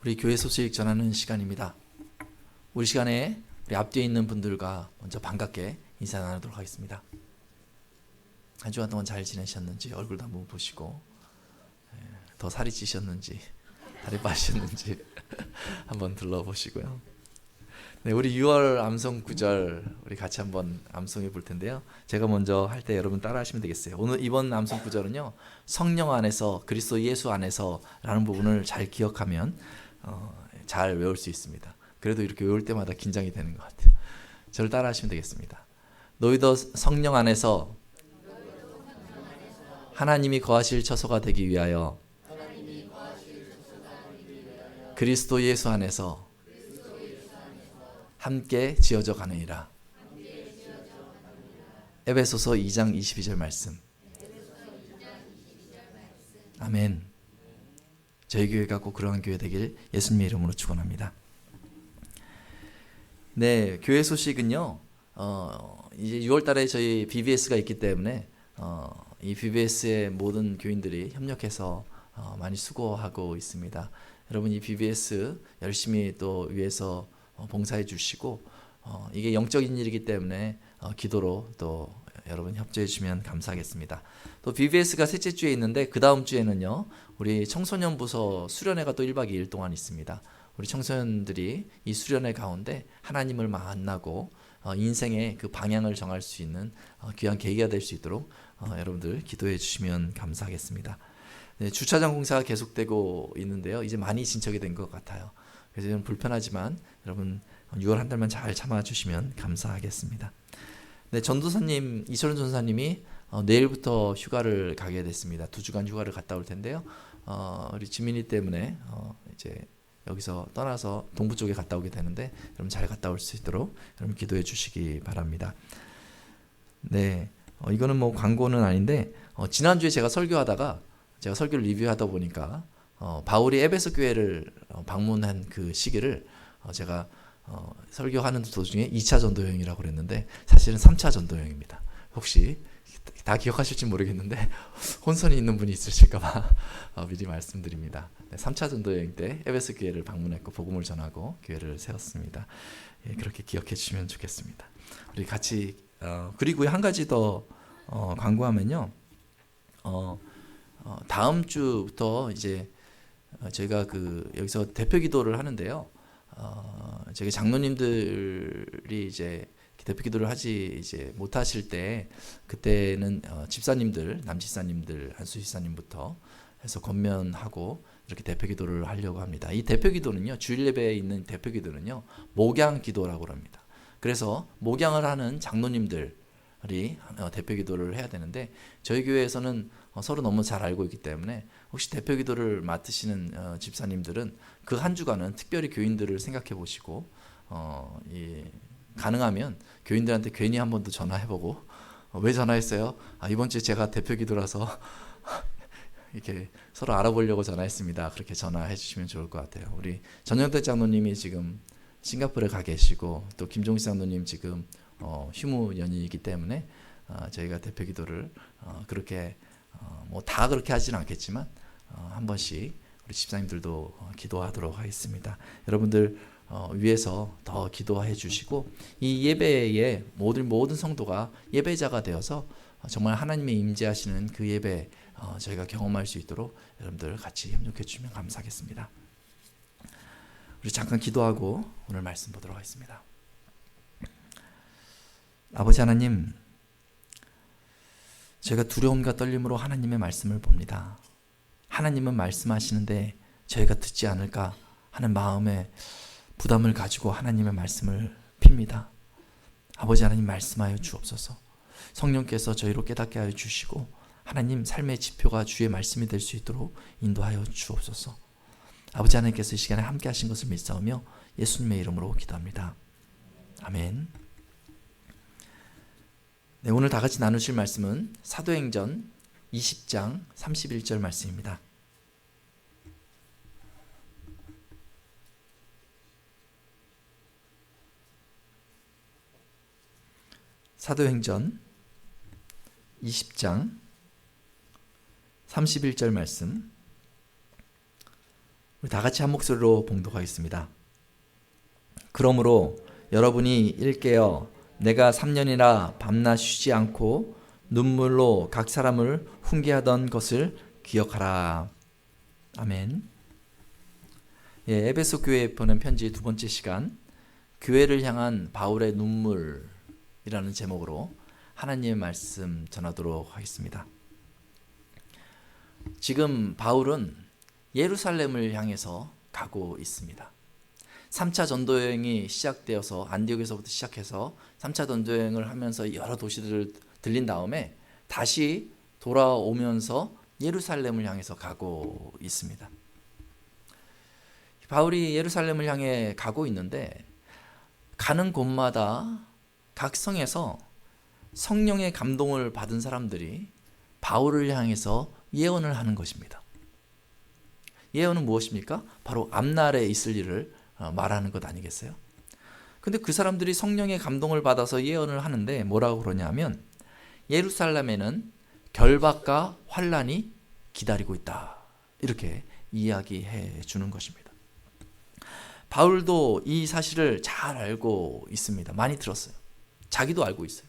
우리 교회 소식 전하는 시간입니다. 우리 시간에 우리 앞뒤에 있는 분들과 먼저 반갑게 인사 나누도록 하겠습니다. 한 주간 동안 잘 지내셨는지 얼굴도 한번 보시고, 더 살이 찌셨는지 다리 빠지셨는지 한번 둘러보시고요. 네, 우리 6월 암송 구절 우리 같이 한번 암송해 볼 텐데요. 제가 먼저 할 때 여러분 따라 하시면 되겠어요. 오늘 이번 암송 구절은요, 성령 안에서, 그리스도 예수 안에서 라는 부분을 잘 기억하면 잘 외울 수 있습니다. 그래도 이렇게 외울 때마다 긴장이 되는 것 같아요. 저를 따라 하시면 되겠습니다. 너희도 성령 안에서 하나님이 거하실 처소가 되기 위하여 그리스도 예수 안에서 함께 지어져 가느니라. 에베소서 2장 22절 말씀. 아멘. 저희 교회가 꼭 그러한 교회 되길 예수님의 이름으로 축원합니다. 네, 교회 소식은요, 이제 6월 달에 저희 BBS가 있기 때문에 이 BBS의 모든 교인들이 협력해서 많이 수고하고 있습니다. 여러분, 이 BBS 열심히 또 위해서 봉사해 주시고, 이게 영적인 일이기 때문에 기도로 또 여러분 협조해 주시면 감사하겠습니다. 또 BBS가 셋째 주에 있는데 그 다음 주에는요, 우리 청소년 부서 수련회가 또 1박 2일 동안 있습니다. 우리 청소년들이 이 수련회 가운데 하나님을 만나고 인생의 그 방향을 정할 수 있는 귀한 계기가 될 수 있도록 여러분들 기도해 주시면 감사하겠습니다. 네, 주차장 공사가 계속되고 있는데요, 이제 많이 진척이 된 것 같아요. 그래서 좀 불편하지만 여러분 6월 한 달만 잘 참아주시면 감사하겠습니다. 네, 전도사님, 이철훈 전도사님이 내일부터 휴가를 가게 됐습니다. 2주간 휴가를 갔다 올 텐데요, 우리 지민이 때문에 이제 여기서 떠나서 동부 쪽에 갔다 오게 되는데, 여러분 잘 갔다 올 수 있도록 여러분 기도해 주시기 바랍니다. 네, 이거는 뭐 광고는 아닌데, 지난주에 제가 설교를 리뷰하다 보니까 바울이 에베소 교회를 방문한 그 시기를 제가 설교하는 도중에 2차 전도 여행이라고 그랬는데 사실은 3차 전도 여행입니다. 혹시 다 기억하실지 모르겠는데 혼선이 있는 분이 있으실까봐 미리 말씀드립니다. 네, 3차 전도 여행 때 에베소 교회를 방문했고 복음을 전하고 교회를 세웠습니다. 예, 그렇게 기억해 주시면 좋겠습니다. 우리 같이 그리고 한 가지 더 광고하면요, 다음 주부터 이제 저희가 여기서 대표 기도를 하는데요, 저희 장로님들이 이제 대표 기도를 하지 이제 못하실 때, 그때는 집사님들, 남집사님들, 한수 집사님부터 해서 권면하고 이렇게 대표 기도를 하려고 합니다. 이 대표 기도는요, 주일 예배에 있는 대표 기도는요, 목양 기도라고 합니다. 그래서 목양을 하는 장로님들이 대표 기도를 해야 되는데, 저희 교회에서는 서로 너무 잘 알고 있기 때문에 혹시 대표 기도를 맡으시는 집사님들은 그 한 주간은 특별히 교인들을 생각해 보시고, 가능하면 교인들한테 괜히 한 번 더 전화해보고, 왜 전화했어요? 이번 주에 제가 대표 기도라서 이렇게 서로 알아보려고 전화했습니다. 그렇게 전화해 주시면 좋을 것 같아요. 우리 전영태 장로님이 지금 싱가포르에 가 계시고, 또 김종식 장로님 지금 휴무 연휴이기 때문에 저희가 대표 기도를 그렇게 뭐 다 그렇게 하지는 않겠지만 한 번씩 우리 집사님들도 기도하도록 하겠습니다. 여러분들 위해서 더 기도해 주시고, 이 예배에 모든 성도가 예배자가 되어서 정말 하나님의 임재하시는 그 예배 저희가 경험할 수 있도록 여러분들 같이 협력해 주시면 감사하겠습니다. 우리 잠깐 기도하고 오늘 말씀 보도록 하겠습니다. 아버지 하나님, 저희가 두려움과 떨림으로 하나님의 말씀을 봅니다. 하나님은 말씀하시는데 저희가 듣지 않을까 하는 마음에 부담을 가지고 하나님의 말씀을 핍니다. 아버지 하나님, 말씀하여 주옵소서. 성령께서 저희로 깨닫게 하여 주시고 하나님 삶의 지표가 주의 말씀이 될 수 있도록 인도하여 주옵소서. 아버지 하나님께서 이 시간에 함께 하신 것을 믿사오며 예수님의 이름으로 기도합니다. 아멘. 네, 오늘 다 같이 나누실 말씀은 사도행전 20장 31절 말씀입니다. 사도행전 20장 31절 말씀, 우리 다 같이 한 목소리로 봉독하겠습니다. 그러므로 여러분이 일깨어 내가 3년이나 밤낮 쉬지 않고 눈물로 각 사람을 훈계하던 것을 기억하라. 아멘. 예, 에베소 교회에 보낸 편지 두 번째 시간, 교회를 향한 바울의 눈물이라는 제목으로 하나님의 말씀 전하도록 하겠습니다. 지금 바울은 예루살렘을 향해서 가고 있습니다. 3차 전도 여행이 시작되어서 안디옥에서부터 시작해서 3차 전도 여행을 하면서 여러 도시들을 들린 다음에 다시 돌아오면서 예루살렘을 향해서 가고 있습니다. 바울이 예루살렘을 향해 가고 있는데 가는 곳마다 각 성에서 성령의 감동을 받은 사람들이 바울을 향해서 예언을 하는 것입니다. 예언은 무엇입니까? 바로 앞날에 있을 일을 말하는 것 아니겠어요? 근데 그 사람들이 성령의 감동을 받아서 예언을 하는데 뭐라고 그러냐면 예루살렘에는 결박과 환란이 기다리고 있다. 이렇게 이야기해 주는 것입니다. 바울도 이 사실을 잘 알고 있습니다. 많이 들었어요. 자기도 알고 있어요.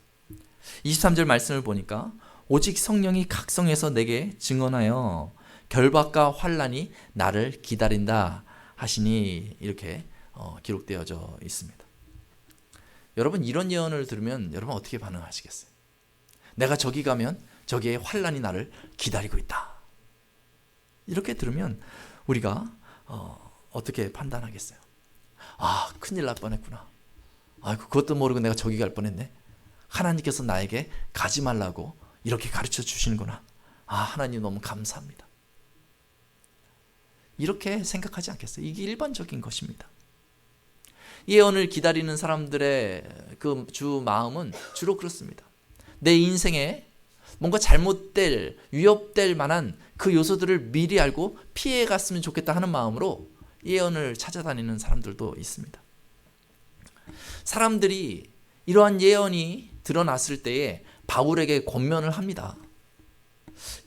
23절 말씀을 보니까 오직 성령이 각 성에서 내게 증언하여 결박과 환란이 나를 기다린다 하시니 이렇게 기록되어져 있습니다. 여러분, 이런 예언을 들으면 여러분 어떻게 반응하시겠어요? 내가 저기 가면 저기에 환란이 나를 기다리고 있다. 이렇게 들으면 우리가 어떻게 판단하겠어요? 아, 큰일 날 뻔했구나. 아이고, 그것도 모르고 내가 저기 갈 뻔했네. 하나님께서 나에게 가지 말라고 이렇게 가르쳐 주시는구나. 아, 하나님 너무 감사합니다. 이렇게 생각하지 않겠어요? 이게 일반적인 것입니다. 예언을 기다리는 사람들의 그 주 마음은 주로 그렇습니다. 내 인생에 뭔가 잘못될, 위협될 만한 그 요소들을 미리 알고 피해 갔으면 좋겠다 하는 마음으로 예언을 찾아다니는 사람들도 있습니다. 사람들이 이러한 예언이 드러났을 때에 바울에게 권면을 합니다.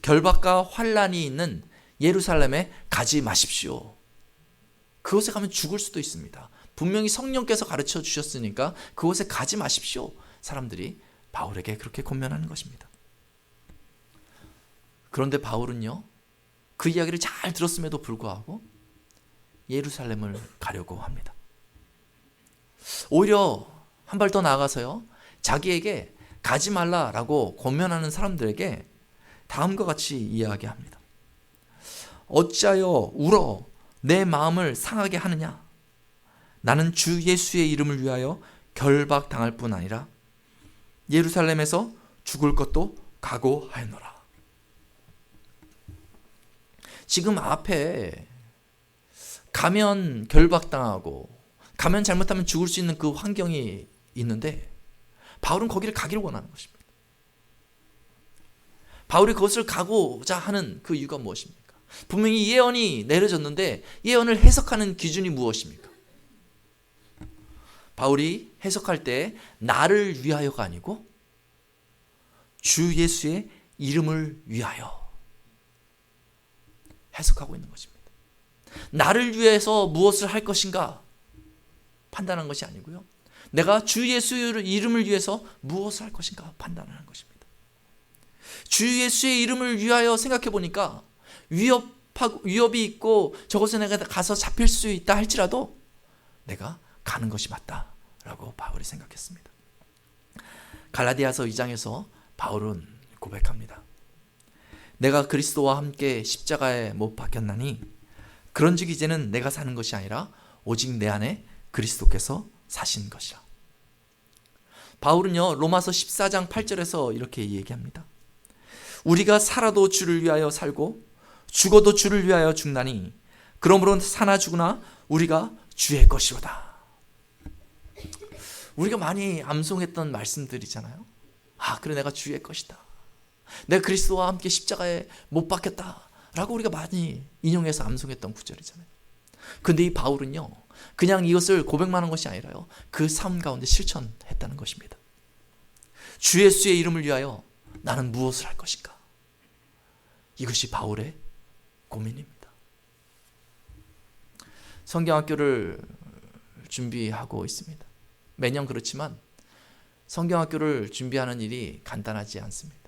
결박과 환란이 있는 예루살렘에 가지 마십시오. 그곳에 가면 죽을 수도 있습니다. 분명히 성령께서 가르쳐 주셨으니까 그곳에 가지 마십시오. 사람들이 바울에게 그렇게 권면하는 것입니다. 그런데 바울은요, 그 이야기를 잘 들었음에도 불구하고 예루살렘을 가려고 합니다. 오히려 한 발 더 나아가서요, 자기에게 가지 말라라고 권면하는 사람들에게 다음과 같이 이야기합니다. 어찌하여 울어 내 마음을 상하게 하느냐? 나는 주 예수의 이름을 위하여 결박당할 뿐 아니라 예루살렘에서 죽을 것도 각오하였노라. 지금 앞에 가면 결박당하고 가면 잘못하면 죽을 수 있는 그 환경이 있는데 바울은 거기를 가기를 원하는 것입니다. 바울이 그것을 가고자 하는 그 이유가 무엇입니까? 분명히 예언이 내려졌는데 예언을 해석하는 기준이 무엇입니까? 바울이 해석할 때 나를 위하여가 아니고 주 예수의 이름을 위하여 해석하고 있는 것입니다. 나를 위해서 무엇을 할 것인가 판단한 것이 아니고요, 내가 주 예수의 이름을 위해서 무엇을 할 것인가 판단하는 것입니다. 주 예수의 이름을 위하여 생각해 보니까 위협이 있고 저곳에 내가 가서 잡힐 수 있다 할지라도 내가 가는 것이 맞다라고 바울이 생각했습니다. 갈라디아서 2장에서 바울은 고백합니다. 내가 그리스도와 함께 십자가에 못 박혔나니 그런즉 이제는 내가 사는 것이 아니라 오직 내 안에 그리스도께서 사신 것이라. 바울은요, 로마서 14장 8절에서 이렇게 얘기합니다. 우리가 살아도 주를 위하여 살고 죽어도 주를 위하여 죽나니 그러므로 사나 죽으나 우리가 주의 것이로다. 우리가 많이 암송했던 말씀들이잖아요. 아, 그래, 내가 주의 것이다. 내가 그리스도와 함께 십자가에 못 박혔다 라고 우리가 많이 인용해서 암송했던 구절이잖아요. 근데 이 바울은요, 그냥 이것을 고백만 한 것이 아니라요, 그 삶 가운데 실천했다는 것입니다. 주 예수의 이름을 위하여 나는 무엇을 할 것인가? 이것이 바울의 고민입니다. 성경학교를 준비하고 있습니다. 매년 그렇지만 성경학교를 준비하는 일이 간단하지 않습니다.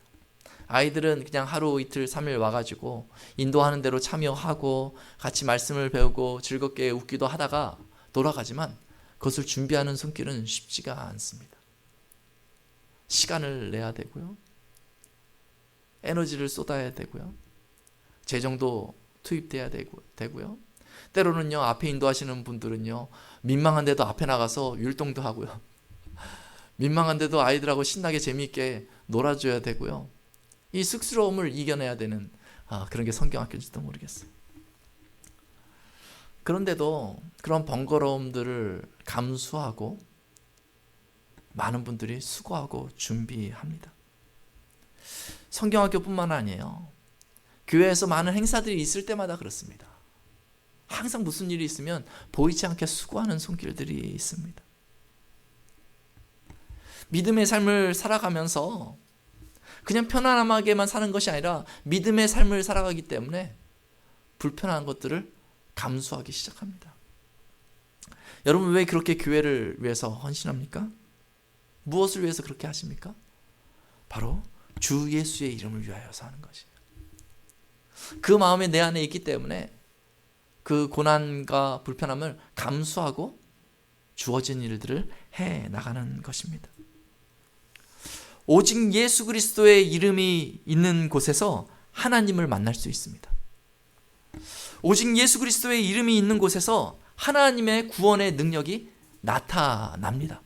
아이들은 그냥 하루 이틀 3일 와가지고 인도하는 대로 참여하고 같이 말씀을 배우고 즐겁게 웃기도 하다가 돌아가지만 그것을 준비하는 손길은 쉽지가 않습니다. 시간을 내야 되고요. 에너지를 쏟아야 되고요. 재정도 투입돼야 되고요. 때로는요, 앞에 인도하시는 분들은요, 민망한데도 앞에 나가서 율동도 하고요. 민망한데도 아이들하고 신나게 재미있게 놀아줘야 되고요. 이 쑥스러움을 이겨내야 되는 그런 게 성경학교인지도 모르겠어요. 그런데도 그런 번거로움들을 감수하고 많은 분들이 수고하고 준비합니다. 성경학교뿐만 아니에요. 교회에서 많은 행사들이 있을 때마다 그렇습니다. 항상 무슨 일이 있으면 보이지 않게 수고하는 손길들이 있습니다. 믿음의 삶을 살아가면서 그냥 편안하게만 사는 것이 아니라 믿음의 삶을 살아가기 때문에 불편한 것들을 감수하기 시작합니다. 여러분, 왜 그렇게 교회를 위해서 헌신합니까? 무엇을 위해서 그렇게 하십니까? 바로 주 예수의 이름을 위하여서 하는 것이에요. 그 마음이 내 안에 있기 때문에 그 고난과 불편함을 감수하고 주어진 일들을 해 나가는 것입니다. 오직 예수 그리스도의 이름이 있는 곳에서 하나님을 만날 수 있습니다. 오직 예수 그리스도의 이름이 있는 곳에서 하나님의 구원의 능력이 나타납니다.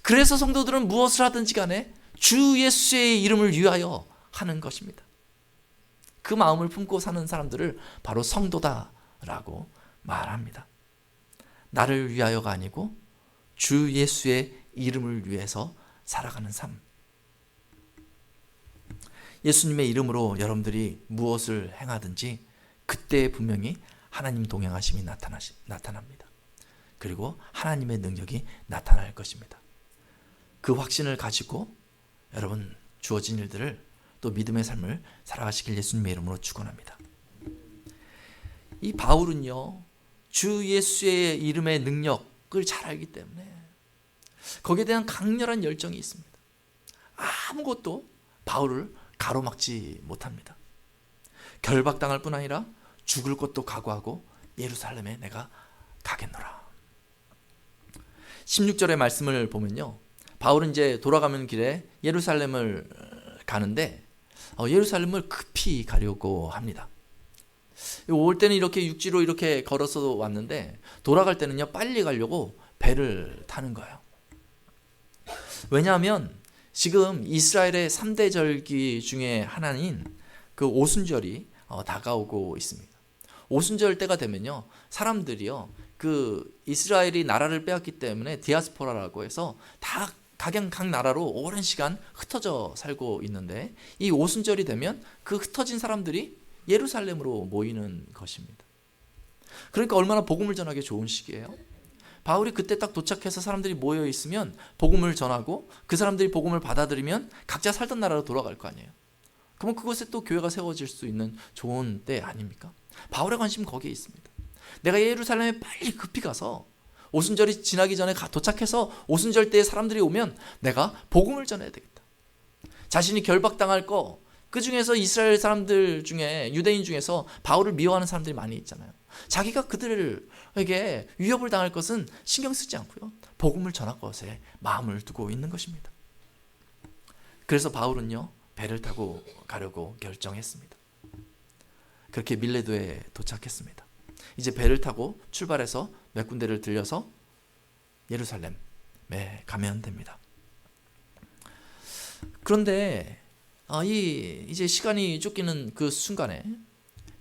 그래서 성도들은 무엇을 하든지 간에 주 예수의 이름을 위하여 하는 것입니다. 그 마음을 품고 사는 사람들을 바로 성도다라고 말합니다. 나를 위하여가 아니고 주 예수의 이름을 위해서 살아가는 삶. 예수님의 이름으로 여러분들이 무엇을 행하든지 그때 분명히 하나님 동행하심이 나타납니다. 그리고 하나님의 능력이 나타날 것입니다. 그 확신을 가지고 여러분 주어진 일들을 또 믿음의 삶을 살아가시길 예수님의 이름으로 축원합니다. 이 바울은요, 주 예수의 이름의 능력을 잘 알기 때문에 거기에 대한 강렬한 열정이 있습니다. 아무것도 바울을 가로막지 못합니다. 결박당할 뿐 아니라 죽을 것도 각오하고 예루살렘에 내가 가겠노라. 16절의 말씀을 보면요, 바울은 이제 돌아가는 길에 예루살렘을 가는데 예루살렘을 급히 가려고 합니다. 올 때는 이렇게 육지로 이렇게 걸어서 왔는데 돌아갈 때는요, 빨리 가려고 배를 타는 거예요. 왜냐하면 지금 이스라엘의 3대 절기 중에 하나인 그 오순절이 다가오고 있습니다. 오순절 때가 되면요, 사람들이요, 그 이스라엘이 나라를 빼앗기 때문에 디아스포라라고 해서 다 각 나라로 오랜 시간 흩어져 살고 있는데 이 오순절이 되면 그 흩어진 사람들이 예루살렘으로 모이는 것입니다. 그러니까 얼마나 복음을 전하기 좋은 시기예요. 바울이 그때 딱 도착해서 사람들이 모여 있으면 복음을 전하고 그 사람들이 복음을 받아들이면 각자 살던 나라로 돌아갈 거 아니에요. 그러면 그곳에 또 교회가 세워질 수 있는 좋은 때 아닙니까? 바울의 관심은 거기에 있습니다. 내가 예루살렘에 빨리 급히 가서 오순절이 지나기 전에 도착해서 오순절 때에 사람들이 오면 내가 복음을 전해야 되겠다. 자신이 결박당할 거, 그 중에서 이스라엘 사람들 중에, 유대인 중에서 바울을 미워하는 사람들이 많이 있잖아요. 자기가 그들에게 위협을 당할 것은 신경 쓰지 않고요, 복음을 전할 것에 마음을 두고 있는 것입니다. 그래서 바울은요, 배를 타고 가려고 결정했습니다. 그렇게 밀레도에 도착했습니다. 이제 배를 타고 출발해서 몇 군데를 들려서 예루살렘에 가면 됩니다. 그런데 이제 시간이 쫓기는 그 순간에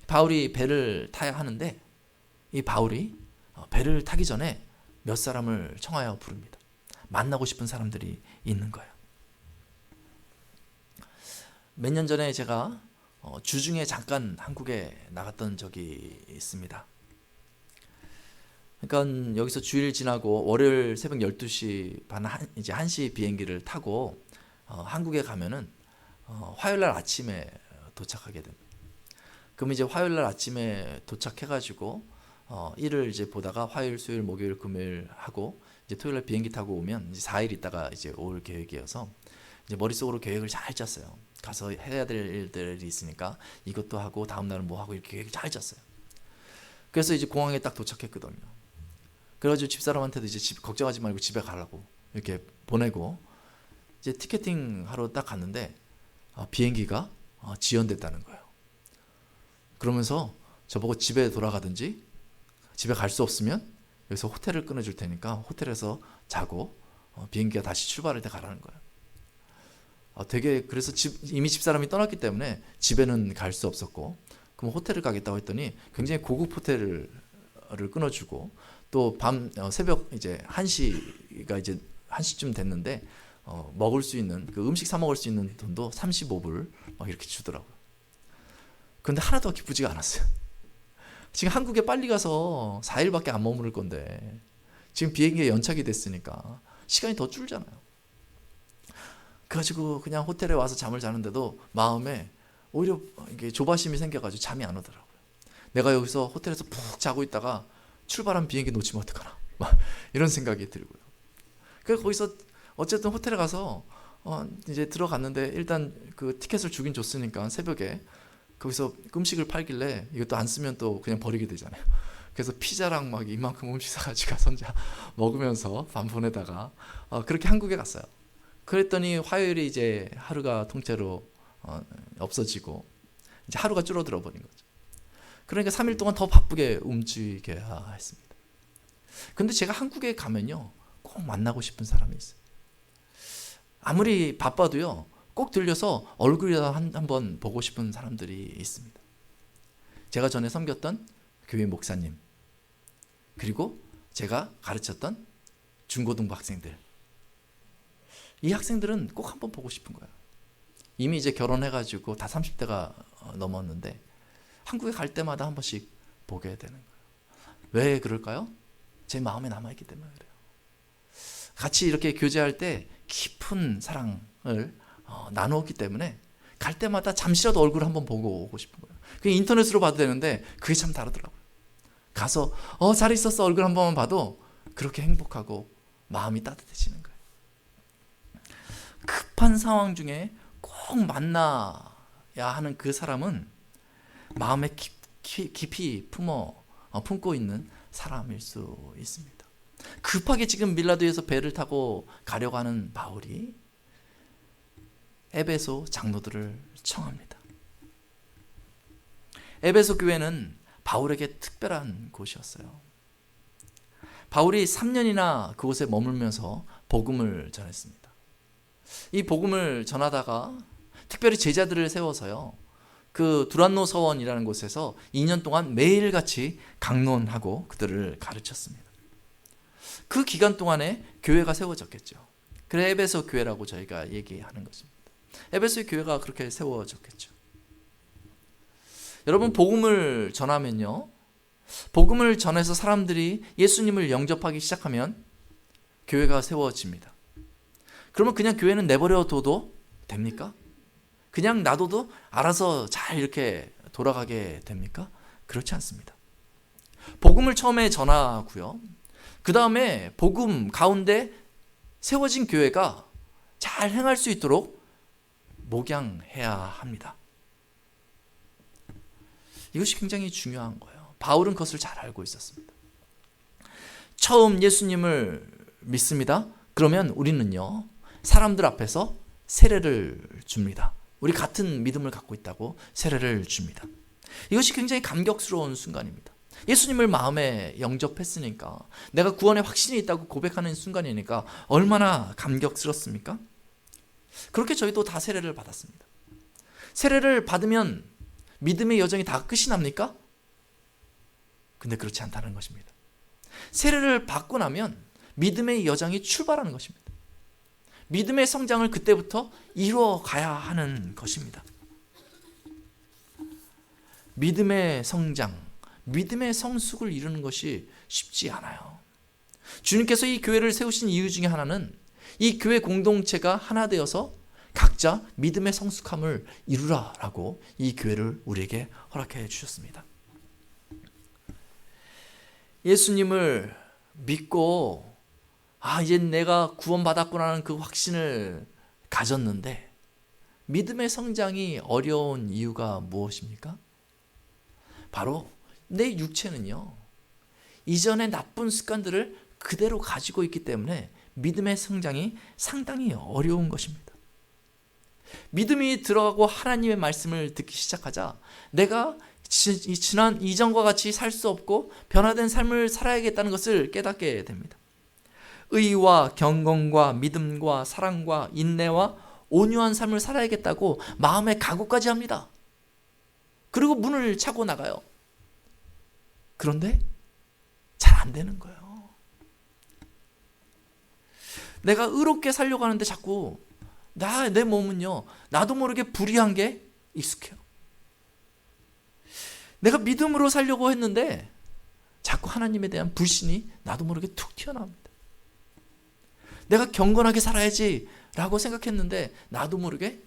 바울이 배를 타야 하는데 이 바울이 배를 타기 전에 몇 사람을 청하여 부릅니다. 만나고 싶은 사람들이 있는 거예요. 몇 년 전에 제가 주중에 잠깐 한국에 나갔던 적이 있습니다. 그러니까 여기서 주일 지나고 월요일 새벽 12시 반 이제 1시 비행기를 타고 한국에 가면은 화요일 날 아침에 도착하게 됩니다. 그럼 이제 화요일 날 아침에 도착해 가지고 일을 이제 보다가 화요일, 수요일, 목요일, 금요일 하고 이제 토요일에 비행기 타고 오면 이제 4일 있다가 이제 올 계획이어서 이제 머릿속으로 계획을 잘 짰어요. 가서 해야 될 일들이 있으니까 이것도 하고 다음 날은 뭐 하고 이렇게 계획을 잘 짰어요. 그래서 이제 공항에 딱 도착했거든요. 그래가지고 집사람한테도 이제 걱정하지 말고 집에 가라고 이렇게 보내고 이제 티켓팅 하러 딱 갔는데 비행기가 지연됐다는 거예요. 그러면서 저보고 집에 돌아가든지 집에 갈 수 없으면 여기서 호텔을 끊어줄 테니까 호텔에서 자고 비행기가 다시 출발할 때 가라는 거예요. 되게 그래서 이미 집사람이 떠났기 때문에 집에는 갈 수 없었고 그럼 호텔을 가겠다고 했더니 굉장히 고급 호텔을 끊어주고 또 새벽 이제 1시가 이제 1시쯤 됐는데 먹을 수 있는 그 음식 사 먹을 수 있는 돈도 35불 막 이렇게 주더라고요. 근데 하나도 기쁘지가 않았어요. 지금 한국에 빨리 가서 4일밖에 안 머무를 건데 지금 비행기에 연착이 됐으니까 시간이 더 줄잖아요. 그래가지고 그냥 호텔에 와서 잠을 자는데도 마음에 오히려 이게 조바심이 생겨가지고 잠이 안 오더라고요. 내가 여기서 호텔에서 푹 자고 있다가 출발한 비행기 놓치면 어떡하나 막 이런 생각이 들고요. 그래서 거기서 어쨌든 호텔에 가서 이제 들어갔는데 일단 그 티켓을 주긴 줬으니까 새벽에 거기서 음식을 팔길래 이것도 안 쓰면 또 그냥 버리게 되잖아요. 그래서 피자랑 막 이만큼 음식 사가지고 가서 혼자 먹으면서 밤 보내다가 그렇게 한국에 갔어요. 그랬더니 화요일이 이제 하루가 통째로 없어지고 이제 하루가 줄어들어 버린 거죠. 그러니까 3일 동안 더 바쁘게 움직여야 했습니다. 근데 제가 한국에 가면요 꼭 만나고 싶은 사람이 있어요. 아무리 바빠도요 꼭 들려서 얼굴이라도 한번 보고 싶은 사람들이 있습니다. 제가 전에 섬겼던 교회 목사님, 그리고 제가 가르쳤던 중고등부 학생들. 이 학생들은 꼭 한번 보고 싶은 거예요. 이미 이제 결혼해가지고 다 30대가 넘었는데 한국에 갈 때마다 한 번씩 보게 되는 거예요. 왜 그럴까요? 제 마음에 남아있기 때문에 그래요. 같이 이렇게 교제할 때 깊은 사랑을 나누었기 때문에 갈 때마다 잠시라도 얼굴 한번 보고 오고 싶은 거예요. 그게 인터넷으로 봐도 되는데 그게 참 다르더라고요. 가서 잘 있었어 얼굴 한 번만 봐도 그렇게 행복하고 마음이 따뜻해지는 거예요. 급한 상황 중에 꼭 만나야 하는 그 사람은 마음에 깊이 품고 있는 사람일 수 있습니다. 급하게 지금 밀라도에서 배를 타고 가려고 하는 바울이 에베소 장로들을 청합니다. 에베소 교회는 바울에게 특별한 곳이었어요. 바울이 3년이나 그곳에 머물면서 복음을 전했습니다. 이 복음을 전하다가 특별히 제자들을 세워서요. 그 두란노 서원이라는 곳에서 2년 동안 매일같이 강론하고 그들을 가르쳤습니다. 그 기간 동안에 교회가 세워졌겠죠. 그래 에베소 교회라고 저희가 얘기하는 것입니다. 에베소 교회가 그렇게 세워졌겠죠. 여러분 복음을 전하면요. 복음을 전해서 사람들이 예수님을 영접하기 시작하면 교회가 세워집니다. 그러면 그냥 교회는 내버려 둬도 됩니까? 그냥 놔둬도 알아서 잘 이렇게 돌아가게 됩니까? 그렇지 않습니다. 복음을 처음에 전하고요. 그 다음에 복음 가운데 세워진 교회가 잘 행할 수 있도록 목양해야 합니다. 이것이 굉장히 중요한 거예요. 바울은 그것을 잘 알고 있었습니다. 처음 예수님을 믿습니다. 그러면 우리는요, 사람들 앞에서 세례를 줍니다. 우리 같은 믿음을 갖고 있다고 세례를 줍니다. 이것이 굉장히 감격스러운 순간입니다. 예수님을 마음에 영접했으니까, 내가 구원에 확신이 있다고 고백하는 순간이니까 얼마나 감격스럽습니까? 그렇게 저희도 다 세례를 받았습니다. 세례를 받으면 믿음의 여정이 다 끝이 납니까? 근데 그렇지 않다는 것입니다. 세례를 받고 나면 믿음의 여정이 출발하는 것입니다. 믿음의 성장을 그때부터 이루어 가야 하는 것입니다. 믿음의 성장, 믿음의 성숙을 이루는 것이 쉽지 않아요. 주님께서 이 교회를 세우신 이유 중에 하나는 이 교회 공동체가 하나 되어서 각자 믿음의 성숙함을 이루라라고 이 교회를 우리에게 허락해 주셨습니다. 예수님을 믿고 이제 내가 구원받았구나는 그 확신을 가졌는데 믿음의 성장이 어려운 이유가 무엇입니까? 바로 내 육체는요, 이전의 나쁜 습관들을 그대로 가지고 있기 때문에 믿음의 성장이 상당히 어려운 것입니다. 믿음이 들어가고 하나님의 말씀을 듣기 시작하자 내가 지난 이전과 같이 살 수 없고 변화된 삶을 살아야겠다는 것을 깨닫게 됩니다. 의와 경건과 믿음과 사랑과 인내와 온유한 삶을 살아야겠다고 마음의 각오까지 합니다. 그리고 문을 차고 나가요. 그런데 잘 안 되는 거예요. 내가 의롭게 살려고 하는데 자꾸 내 몸은요, 나도 모르게 불의한 게 익숙해요. 내가 믿음으로 살려고 했는데 자꾸 하나님에 대한 불신이 나도 모르게 툭 튀어나옵니다. 내가 경건하게 살아야지 라고 생각했는데 나도 모르게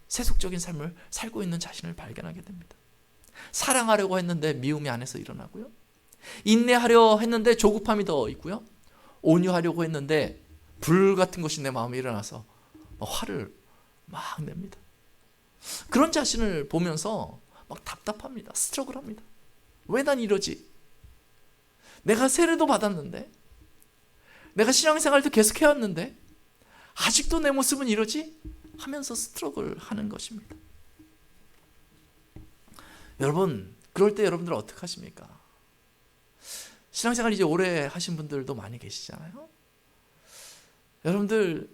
세속적인 삶을 살고 있는 자신을 발견하게 됩니다. 사랑하려고 했는데 미움이 안에서 일어나고요. 인내하려 했는데 조급함이 더 있고요. 온유하려고 했는데 불 같은 것이 내 마음에 일어나서 화를 막 냅니다. 그런 자신을 보면서 막 답답합니다. 스트러글합니다. 왜 난 이러지? 내가 세례도 받았는데, 내가 신앙생활도 계속 해왔는데 아직도 내 모습은 이러지? 하면서 스트러글 하는 것입니다. 여러분, 그럴 때 여러분들 어떻게 하십니까? 신앙생활 이제 오래 하신 분들도 많이 계시잖아요. 여러분들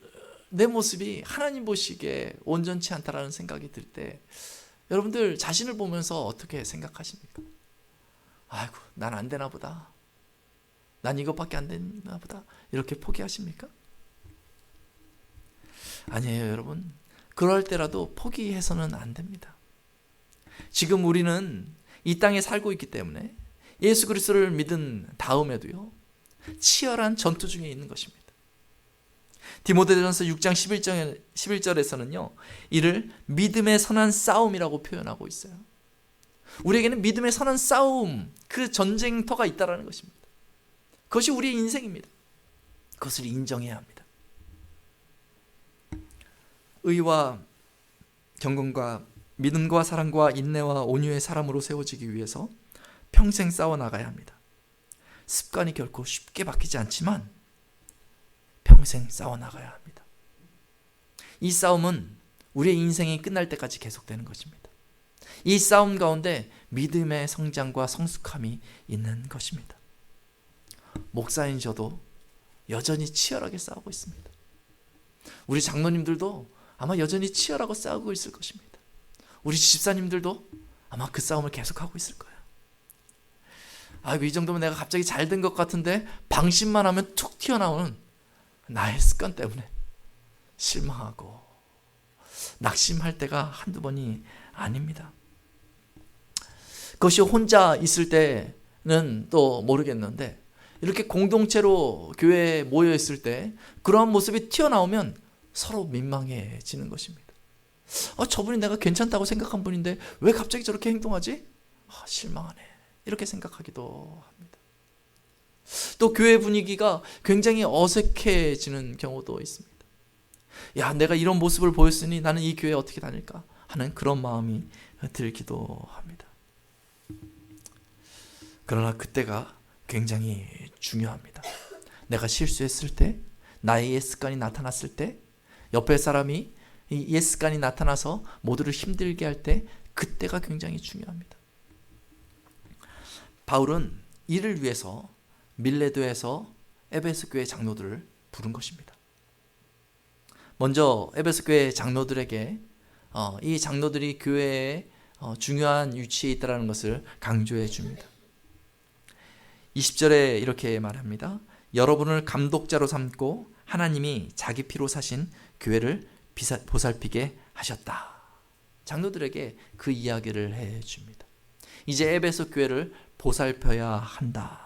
내 모습이 하나님 보시기에 온전치 않다라는 생각이 들 때 여러분들 자신을 보면서 어떻게 생각하십니까? 아이고, 난 안 되나 보다. 난 이것밖에 안 되나 보다. 이렇게 포기하십니까? 아니에요, 여러분. 그럴 때라도 포기해서는 안 됩니다. 지금 우리는 이 땅에 살고 있기 때문에 예수 그리스도를 믿은 다음에도요, 치열한 전투 중에 있는 것입니다. 디모데전서 6장 11절에서는요, 이를 믿음의 선한 싸움이라고 표현하고 있어요. 우리에게는 믿음의 선한 싸움, 그 전쟁터가 있다는 것입니다. 그것이 우리의 인생입니다. 그것을 인정해야 합니다. 의와 경건과 믿음과 사랑과 인내와 온유의 사람으로 세워지기 위해서 평생 싸워나가야 합니다. 습관이 결코 쉽게 바뀌지 않지만 평생 싸워나가야 합니다. 이 싸움은 우리의 인생이 끝날 때까지 계속되는 것입니다. 이 싸움 가운데 믿음의 성장과 성숙함이 있는 것입니다. 목사인 저도 여전히 치열하게 싸우고 있습니다. 우리 장로님들도 아마 여전히 치열하고 싸우고 있을 것입니다. 우리 집사님들도 아마 그 싸움을 계속하고 있을 거예요. 아이고, 이 정도면 내가 갑자기 잘 된 것 같은데 방심만 하면 툭 튀어나오는 나의 습관 때문에 실망하고 낙심할 때가 한두 번이 아닙니다. 그것이 혼자 있을 때는 또 모르겠는데 이렇게 공동체로 교회에 모여 있을 때 그러한 모습이 튀어나오면 서로 민망해지는 것입니다. 저분이 내가 괜찮다고 생각한 분인데 왜 갑자기 저렇게 행동하지? 실망하네. 이렇게 생각하기도 합니다. 또 교회 분위기가 굉장히 어색해지는 경우도 있습니다. 야, 내가 이런 모습을 보였으니 나는 이 교회에 어떻게 다닐까 하는 그런 마음이 들기도 합니다. 그러나 그때가 굉장히 중요합니다. 내가 실수했을 때, 나의 옛 습관이 나타났을 때, 옆에 사람이 이 옛 습관이 나타나서 모두를 힘들게 할 때, 그때가 굉장히 중요합니다. 바울은 이를 위해서 밀레도에서 에베소 교회 장로들을 부른 것입니다. 먼저 에베소 교회 장로들에게 이 장로들이 교회에 중요한 위치에 있다는 것을 강조해 줍니다. 20절에 이렇게 말합니다. 여러분을 감독자로 삼고 하나님이 자기 피로 사신 교회를 보살피게 하셨다. 장로들에게 그 이야기를 해줍니다. 이제 에베소 교회를 보살펴야 한다.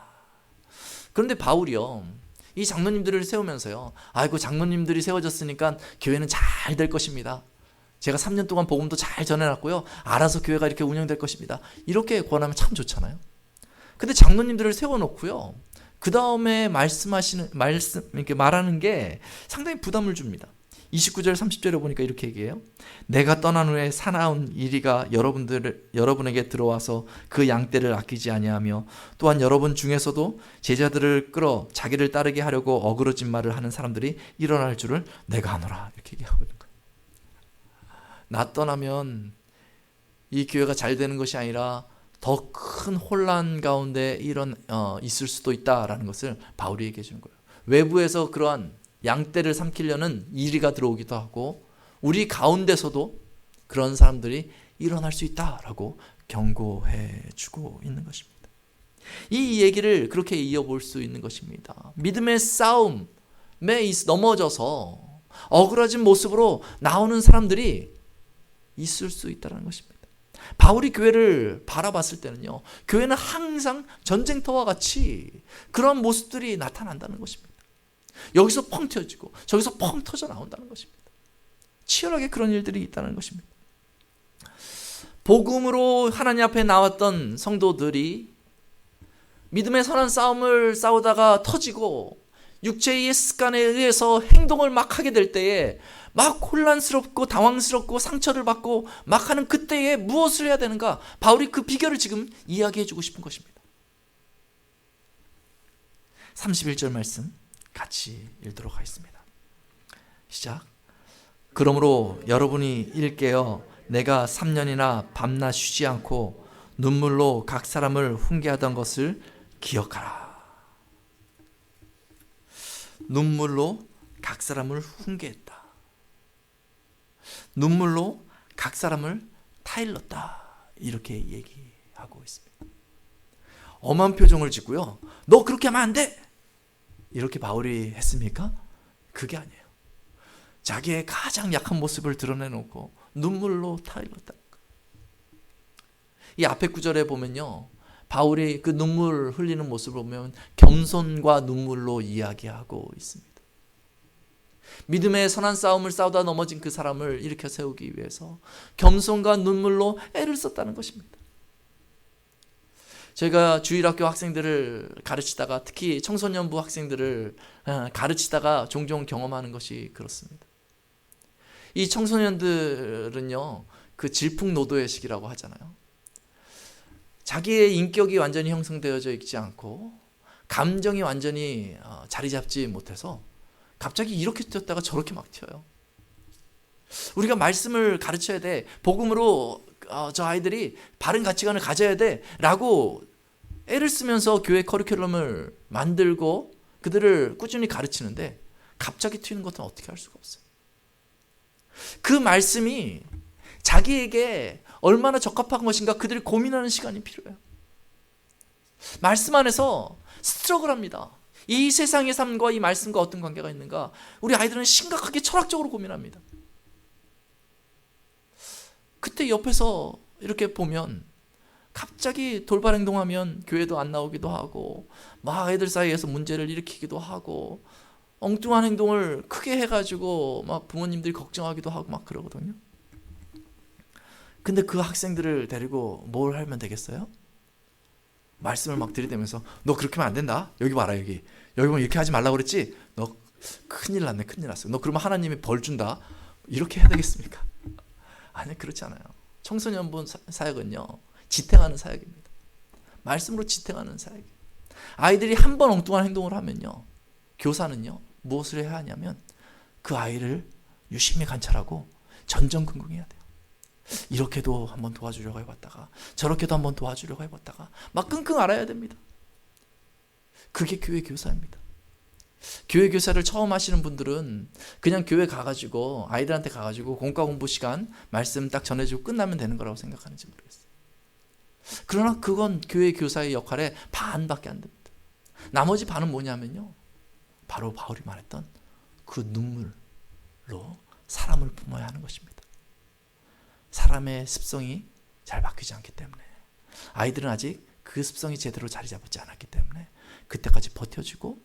그런데 바울이요, 이 장로님들을 세우면서요, 아이고, 장로님들이 세워졌으니까 교회는 잘 될 것입니다. 제가 3년 동안 복음도 잘 전해놨고요, 알아서 교회가 이렇게 운영될 것입니다. 이렇게 권하면 참 좋잖아요. 근데 장로님들을 세워놓고요, 그 다음에 이렇게 말하는 게 상당히 부담을 줍니다. 29절 30절에 보니까 이렇게 얘기해요. 내가 떠난 후에 사나운 이리가 여러분에게 들어와서 그 양떼를 아끼지 아니하며 또한 여러분 중에서도 제자들을 끌어 자기를 따르게 하려고 어그러진 말을 하는 사람들이 일어날 줄을 내가 아노라. 이렇게 얘기하고 있는 거예요. 나 떠나면 이 교회가 잘 되는 것이 아니라 더 큰 혼란 가운데 있을 수도 있다라는 것을 바울이 얘기해 주는 거예요. 외부에서 그러한 양떼를 삼키려는 이리가 들어오기도 하고 우리 가운데서도 그런 사람들이 일어날 수 있다라고 경고해 주고 있는 것입니다. 이 얘기를 그렇게 이어볼 수 있는 것입니다. 믿음의 싸움에 넘어져서 억울해진 모습으로 나오는 사람들이 있을 수 있다는 것입니다. 바울이 교회를 바라봤을 때는요, 교회는 항상 전쟁터와 같이 그런 모습들이 나타난다는 것입니다. 여기서 펑 튀어지고 저기서 펑 터져 나온다는 것입니다. 치열하게 그런 일들이 있다는 것입니다. 복음으로 하나님 앞에 나왔던 성도들이 믿음의 선한 싸움을 싸우다가 터지고 육체의 습관에 의해서 행동을 막 하게 될 때에 막 혼란스럽고 당황스럽고 상처를 받고 막 하는 그때에 무엇을 해야 되는가? 바울이 그 비결을 지금 이야기해 주고 싶은 것입니다. 31절 말씀 같이 읽도록 하겠습니다. 시작. 그러므로 여러분이 일깨어 내가 3년이나 밤낮 쉬지 않고 눈물로 각 사람을 훈계하던 것을 기억하라. 눈물로 각 사람을 훈계했다. 눈물로 각 사람을 타일렀다. 이렇게 얘기하고 있습니다. 엄한 표정을 짓고요, 너 그렇게 하면 안 돼! 이렇게 바울이 했습니까? 그게 아니에요. 자기의 가장 약한 모습을 드러내놓고 눈물로 타일렀다. 이 앞에 구절에 보면요, 바울이 그 눈물 흘리는 모습을 보면 겸손과 눈물로 이야기하고 있습니다. 믿음의 선한 싸움을 싸우다 넘어진 그 사람을 일으켜 세우기 위해서 겸손과 눈물로 애를 썼다는 것입니다. 제가 주일학교 학생들을 가르치다가 특히 청소년부 학생들을 가르치다가 종종 경험하는 것이 그렇습니다. 이 청소년들은요, 그 질풍노도의 시기라고 하잖아요. 자기의 인격이 완전히 형성되어져 있지 않고 감정이 완전히 자리 잡지 못해서 갑자기 이렇게 튀었다가 저렇게 막 튀어요. 우리가 말씀을 가르쳐야 돼. 복음으로 저 아이들이 바른 가치관을 가져야 돼 라고 애를 쓰면서 교회 커리큘럼을 만들고 그들을 꾸준히 가르치는데 갑자기 튀는 것은 어떻게 할 수가 없어요. 그 말씀이 자기에게 얼마나 적합한 것인가 그들이 고민하는 시간이 필요해요. 말씀 안에서 스트러글합니다. 이 세상의 삶과 이 말씀과 어떤 관계가 있는가? 우리 아이들은 심각하게 철학적으로 고민합니다. 그때 옆에서 이렇게 보면 갑자기 돌발 행동하면 교회도 안 나오기도 하고 막 애들 사이에서 문제를 일으키기도 하고 엉뚱한 행동을 크게 해가지고 막 부모님들이 걱정하기도 하고 막 그러거든요. 근데 그 학생들을 데리고 뭘 하면 되겠어요? 말씀을 막 들이대면서 너 그렇게 하면 안 된다. 여기 봐라, 여기 보면 이렇게 하지 말라고 그랬지. 너 큰일 났네, 큰일 났어. 너 그러면 하나님이 벌 준다. 이렇게 해야 되겠습니까? 아니, 그렇지 않아요. 청소년부 사역은요, 지탱하는 사역입니다. 말씀으로 지탱하는 사역이에요. 아이들이 한 번 엉뚱한 행동을 하면요, 교사는요 무엇을 해야 하냐면 그 아이를 유심히 관찰하고 전전긍긍해야 돼요. 이렇게도 한번 도와주려고 해봤다가 저렇게도 한번 도와주려고 해봤다가 막 끙끙 앓아야 됩니다. 그게 교회 교사입니다. 교회 교사를 처음 하시는 분들은 그냥 교회 가가지고 아이들한테 가가지고 공과 공부 시간 말씀 딱 전해주고 끝나면 되는 거라고 생각하는지 모르겠어요. 그러나 그건 교회 교사의 역할의 반밖에 안 됩니다. 나머지 반은 뭐냐면요, 바로 바울이 말했던 그 눈물로 사람을 품어야 하는 것입니다. 사람의 습성이 잘 바뀌지 않기 때문에, 아이들은 아직 그 습성이 제대로 자리 잡지 않았기 때문에 그때까지 버텨주고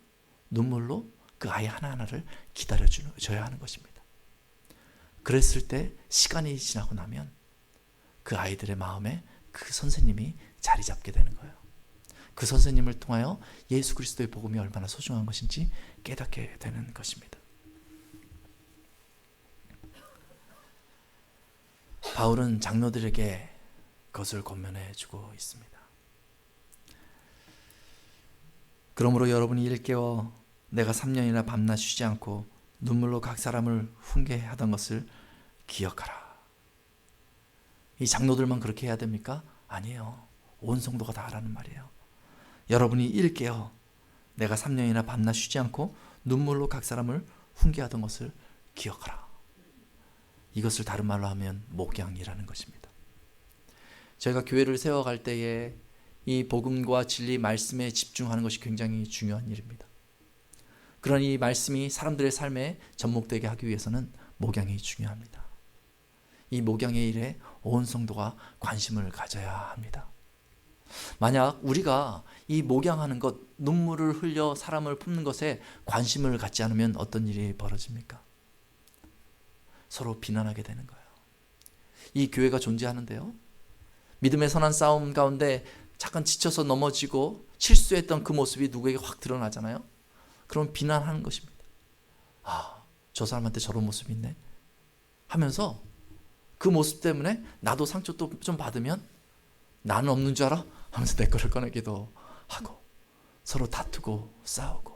눈물로 그 아이 하나하나를 기다려줘야 하는 것입니다. 그랬을 때 시간이 지나고 나면 그 아이들의 마음에 그 선생님이 자리 잡게 되는 거예요. 그 선생님을 통하여 예수 그리스도의 복음이 얼마나 소중한 것인지 깨닫게 되는 것입니다. 바울은 장로들에게 그것을 권면해 주고 있습니다. 그러므로 여러분이 일깨워 내가 3년이나 밤낮 쉬지 않고 눈물로 각 사람을 훈계하던 것을 기억하라. 이 장로들만 그렇게 해야 됩니까? 아니에요. 온 성도가 다 하라는 말이에요. 여러분이 일깨어 내가 3년이나 밤낮 쉬지 않고 눈물로 각 사람을 훈계하던 것을 기억하라. 이것을 다른 말로 하면 목양이라는 것입니다. 저희가 교회를 세워갈 때에 이 복음과 진리 말씀에 집중하는 것이 굉장히 중요한 일입니다. 그런 이 말씀이 사람들의 삶에 접목되게 하기 위해서는 목양이 중요합니다. 이 목양의 일에 온 성도가 관심을 가져야 합니다. 만약 우리가 이 목양하는 것, 눈물을 흘려 사람을 품는 것에 관심을 갖지 않으면 어떤 일이 벌어집니까? 서로 비난하게 되는 거예요. 이 교회가 존재하는데요, 믿음의 선한 싸움 가운데 잠깐 지쳐서 넘어지고 실수했던 그 모습이 누구에게 확 드러나잖아요. 그럼 비난하는 것입니다. 아, 저 사람한테 저런 모습이 있네 하면서 그 모습 때문에 나도 상처 또 좀 받으면 나는 없는 줄 알아? 하면서 내 거를 꺼내기도 하고 서로 다투고 싸우고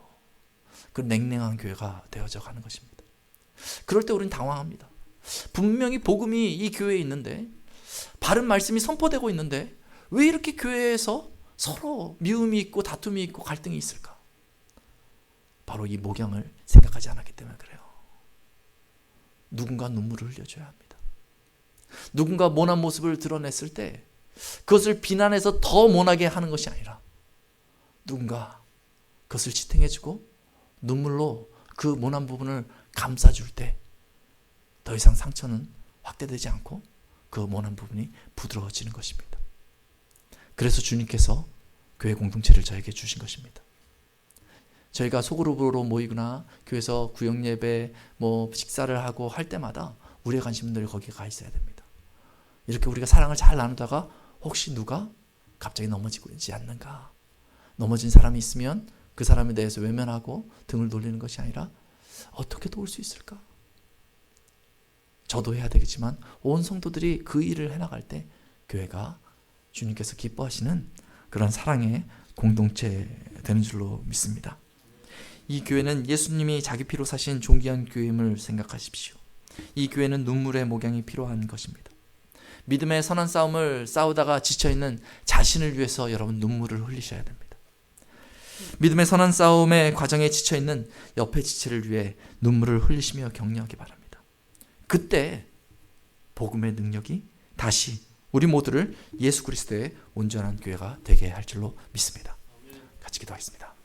그 냉랭한 교회가 되어져 가는 것입니다. 그럴 때 우리는 당황합니다. 분명히 복음이 이 교회에 있는데, 바른 말씀이 선포되고 있는데 왜 이렇게 교회에서 서로 미움이 있고 다툼이 있고 갈등이 있을까? 바로 이 목양을 생각하지 않았기 때문에 그래요. 누군가 눈물을 흘려줘야 합니다. 누군가 모난 모습을 드러냈을 때 그것을 비난해서 더 모나게 하는 것이 아니라 누군가 그것을 지탱해주고 눈물로 그 모난 부분을 감싸줄 때 더 이상 상처는 확대되지 않고 그 모난 부분이 부드러워지는 것입니다. 그래서 주님께서 교회 공동체를 저에게 주신 것입니다. 저희가 소그룹으로 모이거나 교회에서 구역예배 식사를 하고 할 때마다 우리의 관심들이 거기에 가 있어야 됩니다. 이렇게 우리가 사랑을 잘 나누다가 혹시 누가 갑자기 넘어지고 있지 않는가, 넘어진 사람이 있으면 그 사람에 대해서 외면하고 등을 돌리는 것이 아니라 어떻게 도울 수 있을까? 저도 해야 되겠지만 온 성도들이 그 일을 해나갈 때 교회가 주님께서 기뻐하시는 그런 사랑의 공동체 되는 줄로 믿습니다. 이 교회는 예수님이 자기 피로 사신 존귀한 교회임을 생각하십시오. 이 교회는 눈물의 목양이 필요한 것입니다. 믿음의 선한 싸움을 싸우다가 지쳐있는 자신을 위해서 여러분 눈물을 흘리셔야 됩니다. 믿음의 선한 싸움의 과정에 지쳐있는 옆의 지체를 위해 눈물을 흘리시며 격려하기 바랍니다. 그때 복음의 능력이 다시 우리 모두를 예수 그리스도의 온전한 교회가 되게 할 줄로 믿습니다. 같이 기도하겠습니다.